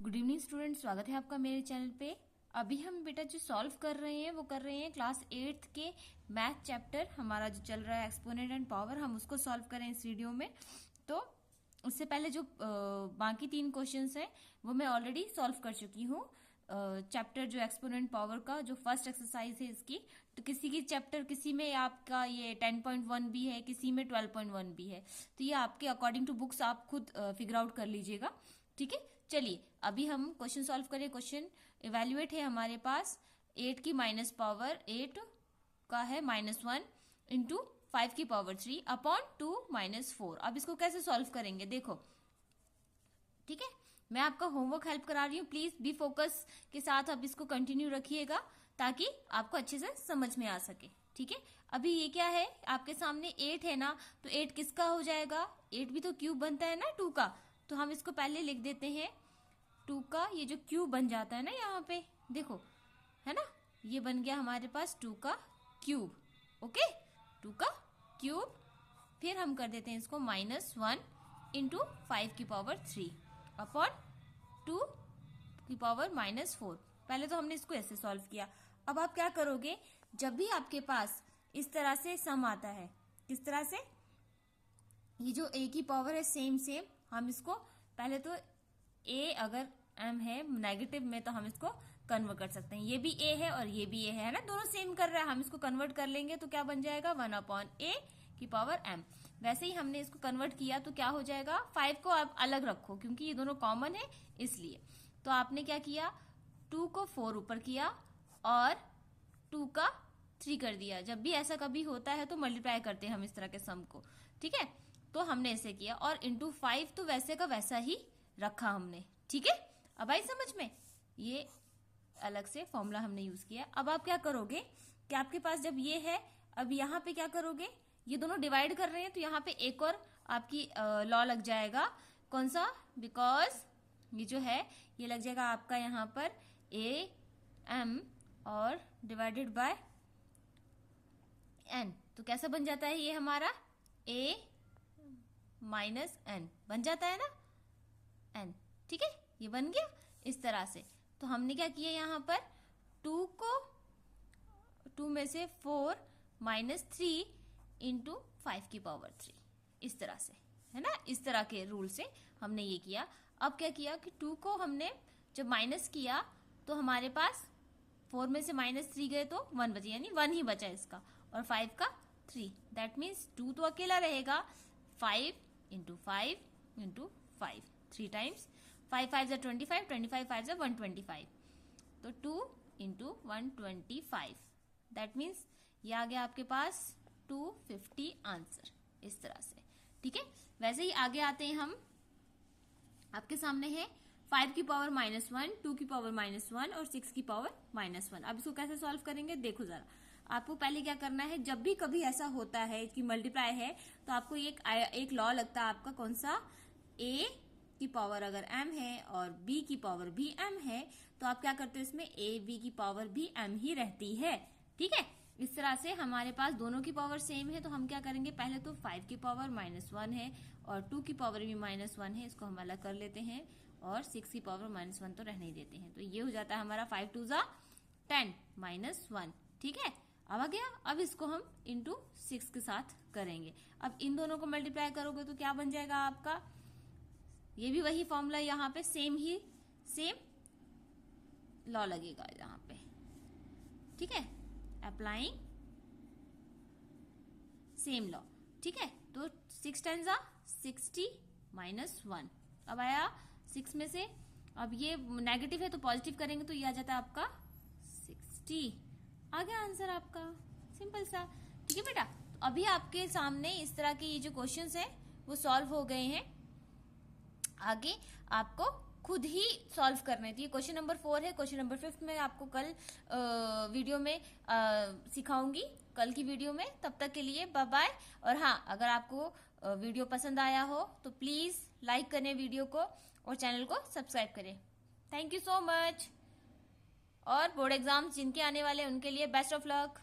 Good evening student, स्वागत है आपका मेरे चैनल पे। अभी हम बेटा जो सॉल्व कर रहे हैं वो कर रहे हैं क्लास 8th के मैथ चैप्टर। हमारा जो चल रहा है एक्सपोनेंट एंड पावर, हम उसको सॉल्व करें इस वीडियो में। तो उससे पहले जो बाकी 3 क्वेश्चंस हैं वो मैं ऑलरेडी सॉल्व कर चुकी हूँ। चैप्टर जो एक्सपोनेंट पावर का जो फर्स्ट एक्सरसाइज है इसकी, तो किसी की चैप्टर किसी में आपका ये 10.1 भी है, किसी में 12.1 भी है। तो ये आपके अकॉर्डिंग टू बुक्स आप खुद फिगर आउट कर लीजिएगा, ठीक है। चलिए अभी हम क्वेश्चन सॉल्व करें। क्वेश्चन इवेल्युएट है हमारे पास 8 की माइनस पावर 8 का है -1 इंटू 5 की पावर 3 अपॉन 2 - 4। अब इसको कैसे सॉल्व करेंगे देखो, ठीक है। मैं आपका होमवर्क हेल्प करा रही हूँ, प्लीज बी फोकस के साथ अब इसको कंटिन्यू रखिएगा ताकि आपको अच्छे से समझ में आ सके, ठीक है। अभी ये क्या है आपके सामने 8 है ना, तो 8 किसका हो जाएगा? 8 भी तो क्यूब बनता है ना 2 का, तो हम इसको पहले लिख देते हैं 2 का ये जो क्यूब बन जाता है ना यहाँ पे, देखो है ना, ये बन गया हमारे पास 2 का क्यूब। ओके, 2 का क्यूब। फिर हम कर देते हैं इसको -1 इंटू 5 की पावर 3 अपॉन 2 की पावर -4। पहले तो हमने इसको ऐसे सॉल्व किया। अब आप क्या करोगे, जब भी आपके पास इस तरह से सम आता है, किस तरह से, ये जो a की पावर है सेम हम इसको पहले तो a अगर m है नेगेटिव में तो हम इसको कन्वर्ट कर सकते हैं। ये भी a है और ये भी a है ना, दोनों सेम कर रहा है। हम इसको कन्वर्ट कर लेंगे तो क्या बन जाएगा 1/a की पावर m। वैसे ही हमने इसको कन्वर्ट किया तो क्या हो जाएगा, 5 को आप अलग रखो क्योंकि ये दोनों कॉमन है इसलिए। तो आपने क्या किया, 2 को 4 ऊपर किया और 2 का 3 कर दिया। जब भी ऐसा कभी होता है तो मल्टीप्लाई करते हैं हम इस तरह के सम को, ठीक है। तो हमने ऐसे किया और इंटू 5 तो वैसे का वैसा ही रखा हमने, ठीक है। अब आई समझ में, ये अलग से फॉर्मूला हमने यूज किया। अब आप क्या करोगे कि आपके पास जब ये है, अब यहाँ पे क्या करोगे, ये दोनों डिवाइड कर रहे हैं तो यहाँ पे एक और आपकी लॉ लग जाएगा। कौन सा? बिकॉज ये जो है ये लग जाएगा आपका यहाँ पर am और डिवाइडेड बाय n। तो कैसा बन जाता है ये हमारा a माइनस n बन जाता है ना, n, ठीक है। ये बन गया इस तरह से। तो हमने क्या किया यहाँ पर 2 को 2 में से 4 -3 इंटू 5 की पावर 3, इस तरह से है ना, इस तरह के रूल से हमने ये किया। अब क्या किया कि 2 को हमने जब माइनस किया तो हमारे पास 4 में से -3 गए तो 1 बचे, यानी 1 ही बचा इसका, और 5 का 3। दैट मीन्स 2 तो अकेला रहेगा। 5 इंटू 5 इंटू 5, 3 टाइम्स 5 5 जा 25, 25 5 जा 125, तो 2 इंटू 125। दैट मीन्स ये आ गया आपके पास 250 आंसर, इस तरह से, ठीक है। वैसे ही आगे आते हैं हम, आपके सामने है 5 की पावर -1, 2 की पावर -1 और 6 की पावर -1। अब इसको कैसे सॉल्व करेंगे देखो जरा। आपको पहले क्या करना है, जब भी कभी ऐसा होता है कि मल्टीप्लाई है तो आपको एक लॉ लगता है आपका, कौन सा, a की पावर अगर m है और b की पावर भी m है तो आप क्या करते हो, इसमें a b की पावर भी m ही रहती है, ठीक है। इस तरह से हमारे पास दोनों की पावर सेम है तो हम क्या करेंगे, पहले तो 5 की पावर -1 है और 2 की पावर भी -1 है, इसको हम अलग कर लेते हैं, और 6 की पावर -1 तो रहने ही देते हैं। तो ये हो जाता है हमारा 5 2 जा 10 -1, ठीक है। अब आ गया, अब इसको हम इंटू 6 के साथ करेंगे। अब इन दोनों को मल्टीप्लाई करोगे तो क्या बन जाएगा आपका, ये भी वही फॉर्मूला, यहाँ पे सेम लॉ लगेगा यहाँ पे, ठीक है। अप्लाइंग सेम लॉ, ठीक है। तो 6 10 जा 60 -1। अब आया 6 में से, अब ये नेगेटिव है तो पॉजिटिव करेंगे तो ये आ जाता है आपका 60। आ गया आंसर आपका, सिंपल सा, ठीक है बेटा। तो अभी आपके सामने इस तरह के ये जो क्वेश्चंस हैं वो सॉल्व हो गए हैं। आगे आपको खुद ही सॉल्व करने चाहिए। क्वेश्चन नंबर 4 है, क्वेश्चन नंबर 5 में आपको कल वीडियो में सिखाऊंगी, कल की वीडियो में। तब तक के लिए बाय बाय। और हाँ, अगर आपको वीडियो पसंद आया हो तो प्लीज लाइक करें वीडियो को और चैनल को सब्सक्राइब करें। Thank you so much. और बोर्ड एग्जाम्स जिनके आने वाले उनके लिए बेस्ट ऑफ लक।